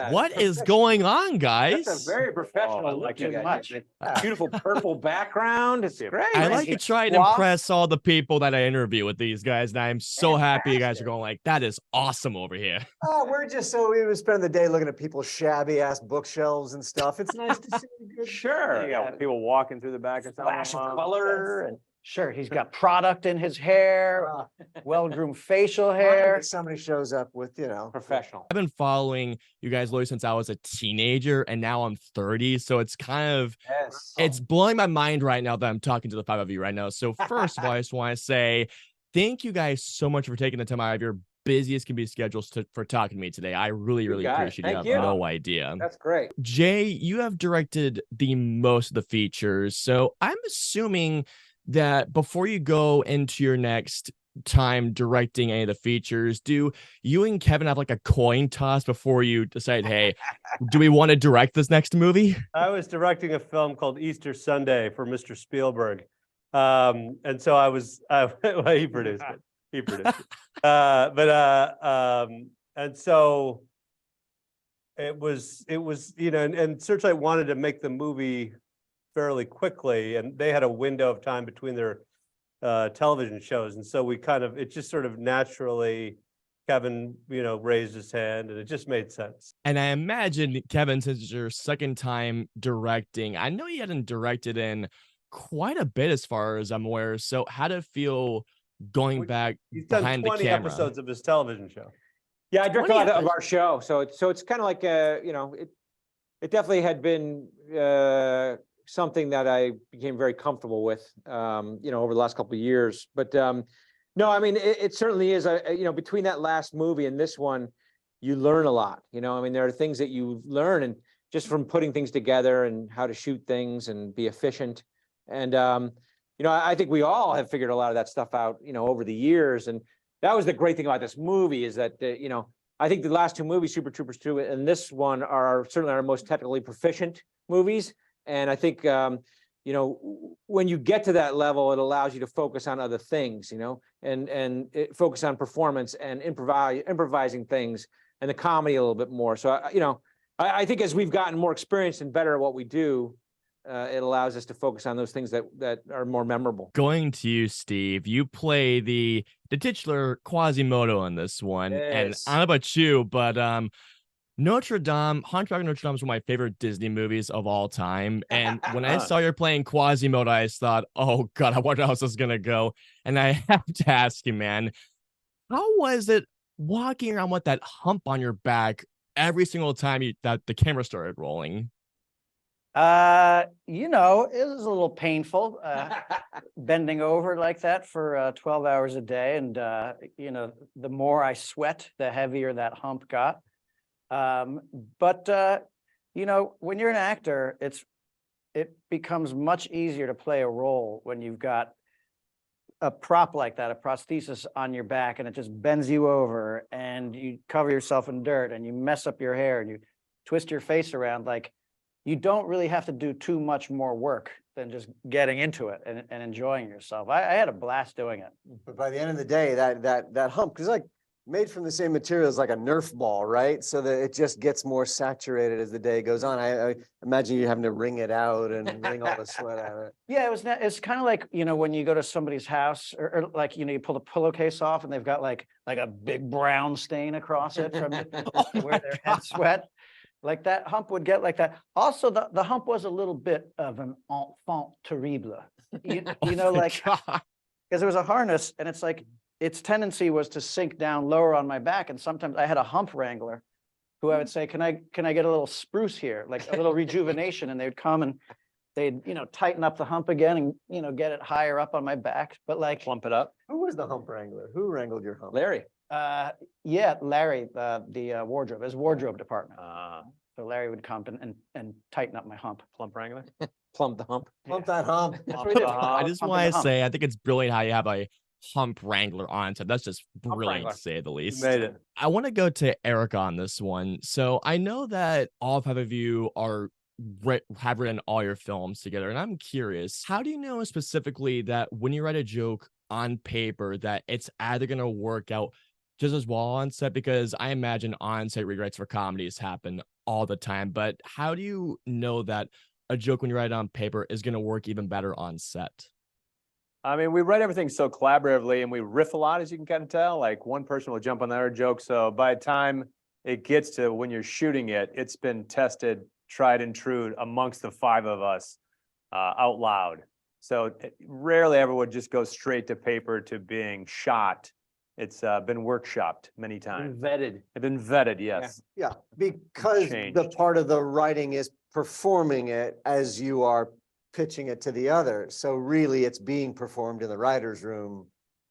What is going on, guys? That's a very professional look you got. Yeah. Beautiful purple background. It's great. I like to try and impress all the people that I interview with these guys, and I'm so happy you guys are going like, that is awesome over here. Oh, we're just so we would spend the day looking at people's shabby ass bookshelves and stuff. It's nice to see good. Sure. You got people walking through the back and Flash of color. And Sure, he's got product in his hair, well-groomed facial hair. Somebody shows up with, professional. I've been following you guys literally since I was a teenager, and now I'm 30. So it's kind of, it's blowing my mind right now that I'm talking to the five of you right now. So first of all, I just want to say thank you guys so much for taking the time out of your busiest can be schedules for talking to me today. I really appreciate it. You have no idea. That's great. Jay, you have directed the most of the features. So I'm assuming that before you go into your next time directing any of the features, do you and Kevin have like a coin toss before you decide, hey, do we want to direct this next movie? I was directing a film called Easter Sunday for Mr. Spielberg. And so well, he produced it. He produced it. And so it was, and Searchlight wanted to make the movie fairly quickly, and they had a window of time between their television shows, and so it just sort of naturally, Kevin, raised his hand, and it just made sense. And I imagine, Kevin, since it's your second time directing, I know you hadn't directed in quite a bit as far as I'm aware. So how did it feel going back behind the camera? 20 episodes of his television show. Yeah, I direct a lot of our show, so it's kind of like it definitely had been something that I became very comfortable with, over the last couple of years. But no, I mean, it certainly is between that last movie and this one, you learn a lot. I mean, there are things that you learn and just from putting things together and how to shoot things and be efficient. And I think we all have figured a lot of that stuff out, over the years. And that was the great thing about this movie is that I think the last two movies, Super Troopers 2 and this one, are certainly our most technically proficient movies. And I think, when you get to that level, it allows you to focus on other things, and focus on performance and improvising things and the comedy a little bit more. So, I think as we've gotten more experienced and better at what we do, it allows us to focus on those things that are more memorable. Going to you, Steve, you play the titular Quasimodo in this one. Yes. And I don't know about you, but Notre Dame, Hunchback of Notre Dame is one of my favorite Disney movies of all time. And when I saw you're playing Quasimodo, I just thought, oh God, I wonder how this is gonna go. And I have to ask you, man, how was it walking around with that hump on your back every single time that the camera started rolling? It was a little painful, bending over like that for 12 hours a day. And, the more I sweat, the heavier that hump got. But when you're an actor, it becomes much easier to play a role when you've got a prop like that, a prosthesis on your back, and it just bends you over and you cover yourself in dirt and you mess up your hair and you twist your face around. Like, you don't really have to do too much more work than just getting into it and enjoying yourself. I had a blast doing it. But by the end of the day, that hump, because like made from the same material as like a Nerf ball, right? So that it just gets more saturated as the day goes on. I imagine you having to wring it out and wring all the sweat out of it. Yeah, it's kind of like, when you go to somebody's house or like, you pull the pillowcase off and they've got like a big brown stain across it from where their head sweat. Like that hump would get like that. Also, the hump was a little bit of an enfant terrible, like, because it was a harness and it's like, its tendency was to sink down lower on my back. And sometimes I had a hump wrangler who I would say, can I get a little spruce here, like a little rejuvenation? And they'd come and they'd, tighten up the hump again and, get it higher up on my back, but like Plump it up. Who was the hump wrangler? Who wrangled your hump? Larry. Yeah, Larry, the wardrobe, his wardrobe department. So Larry would come and tighten up my hump. Plump wrangler. Plump the hump. Plump that hump. I just want to say, I think it's brilliant how you have a hump wrangler on. So that's just brilliant to say the least. You made it. I want to go to Erica on this one. So I know that all five of you have written all your films together, and I'm curious, how do you know specifically that when you write a joke on paper that it's either going to work out just as well on set? Because I imagine on-set rewrites for comedies happen all the time, but how do you know that a joke when you write it on paper is going to work even better on set? I mean, we write everything so collaboratively and we riff a lot, as you can kind of tell. Like one person will jump on the other joke. So by the time it gets to when you're shooting it, it's been tested, tried and true amongst the 5 of us out loud. So it rarely ever would just go straight to paper to being shot. It's been workshopped many times. Vetted. It's been vetted, yes. Yeah, because the Changed. part of the writing is performing it as you are pitching it to the other. So really it's being performed in the writer's room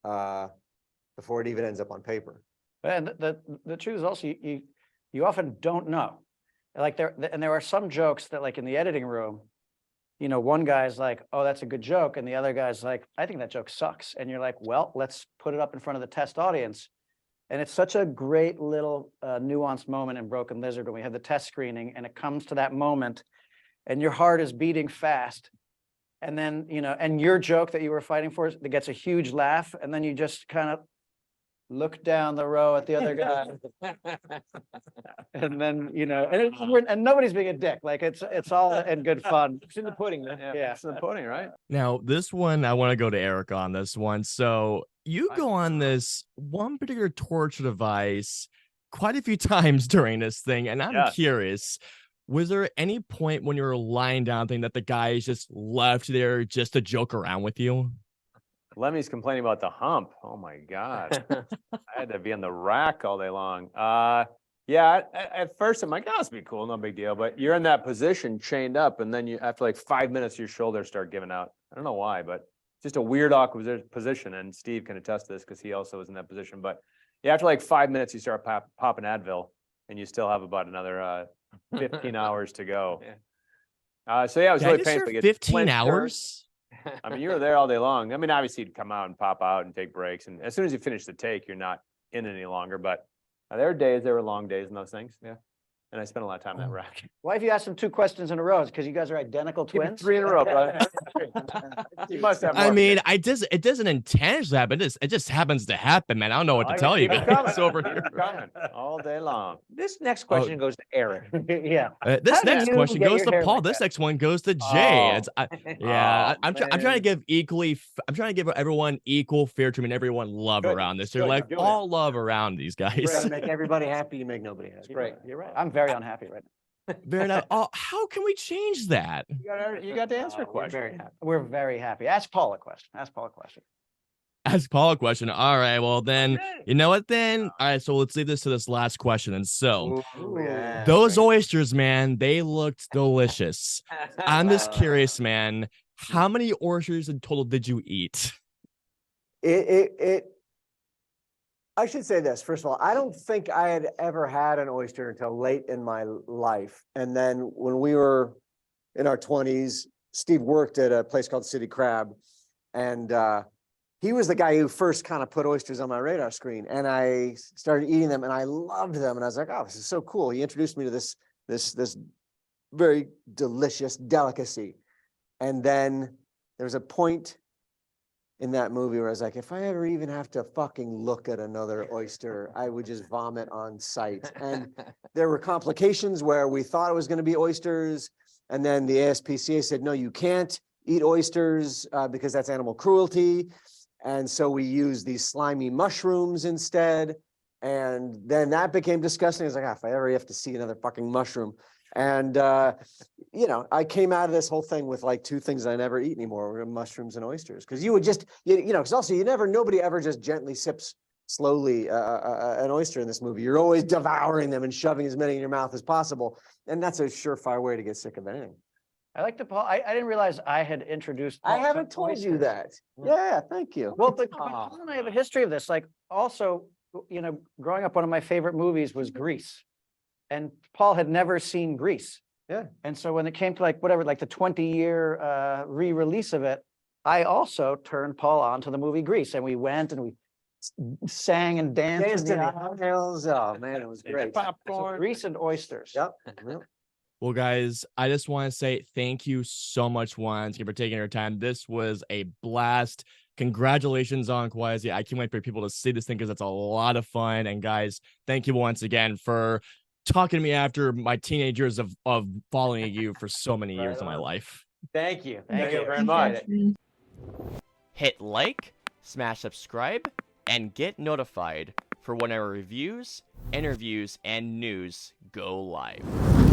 before it even ends up on paper. And the truth is also you often don't know. Like there are some jokes that like in the editing room, you know, one guy's like, oh, that's a good joke. And the other guy's like, I think that joke sucks. And you're like, well, let's put it up in front of the test audience. And it's such a great little nuanced moment in Broken Lizard when we have the test screening and it comes to that moment and your heart is beating fast. And then, you know, and your joke that you were fighting for that gets a huge laugh. And then you just kind of look down the row at the other guy. And then, you know, and nobody's being a dick. Like it's all in good fun. It's in the pudding, man. Yeah. It's in the pudding, right? Now, this one, I want to go to Eric on this one. So you go on this one particular torture device quite a few times during this thing. And I'm curious, was there any point when you were lying down thing that the guys just left there just to joke around with you? Lemmy's complaining about the hump. Oh my God. I had to be on the rack all day long. Yeah, at first I'm like, oh, this be cool, no big deal. But you're in that position chained up, and then you after like 5 minutes, your shoulders start giving out. I don't know why, but just a weird, awkward position. And Steve can attest to this because he also was in that position. But yeah, after like 5 minutes, you start popping Advil, and you still have about another 15 hours to go. So yeah, it was really painful. 15 hours? I mean, you were there all day long. I mean, obviously you'd come out and pop out and take breaks. And as soon as you finish the take, you're not in any longer. But there were long days and those things. Yeah. And I spent a lot of time in that rack. Why have you asked him 2 questions in a row? Because you guys are identical Give me twins? 3 in a row, brother. You must have more. I mean, it doesn't intentionally happen. It just happens to happen, man. I don't know what to tell you guys over here. Coming all day long. This next question goes to Eric. Yeah. This How do next you question get goes your to hair Paul. like This that? next one goes to Jay. Oh. I'm trying to give I'm trying to give everyone equal fair treatment, everyone love Good. around this. Good. You're You're like doing all love around these You guys. make everybody happy, you make nobody happy. Great. You're right. I'm very unhappy right now. Very nice. Oh, how can we change that? You got to answer a We're question. very happy. We're very happy. Ask Paul a question. Ask Paul a question. Ask Paul a question. All right. Well, then, you know what then? All right. So let's leave this to this last question. And so Ooh, yeah. those oysters, man, they looked delicious. I'm just curious, man. How many oysters in total did you eat? I should say this, first of all, I don't think I had ever had an oyster until late in my life. And then when we were in our 20s, Steve worked at a place called City Crab. And he was the guy who first kind of put oysters on my radar screen. And I started eating them and I loved them. And I was like, oh, this is so cool. He introduced me to this very delicious delicacy. And then there was a point in that movie where I was like, if I ever even have to fucking look at another oyster, I would just vomit on sight. And there were complications where we thought it was going to be oysters. And then the ASPCA said, no, you can't eat oysters because that's animal cruelty. And so we used these slimy mushrooms instead. And then that became disgusting. I was like, if I ever have to see another fucking mushroom. And, you know, I came out of this whole thing with like 2 things I never eat anymore, were mushrooms and oysters. Because you would just, you know, because also nobody ever just gently sips slowly an oyster in this movie. You're always devouring them and shoving as many in your mouth as possible. And that's a surefire way to get sick of anything. I like to Paul. I didn't realize I had introduced Paul I to haven't told you oysters. that. Yeah, thank you. Well, but Paul and I have a history of this. Like also, you know, growing up, one of my favorite movies was Grease. And Paul had never seen Grease. Yeah. And so when it came to like whatever, like the 20-year re-release of it, I also turned Paul on to the movie Grease. And we went and we sang and danced. Danced in in the the aisle. hills. Oh man, it was great. So Popcorn. Grease and oysters. Yep. Yep. Well, guys, I just want to say thank you so much once again for taking your time. This was a blast. congratulations on Quasi. I can't wait for people to see this thing because it's a lot of fun. And guys, thank you once again for talking to me after my teenage years of following you for so many years of my life. Thank you. Thank you very Appreciate much. it. Hit like, smash subscribe, and get notified for whenever reviews, interviews, and news go live.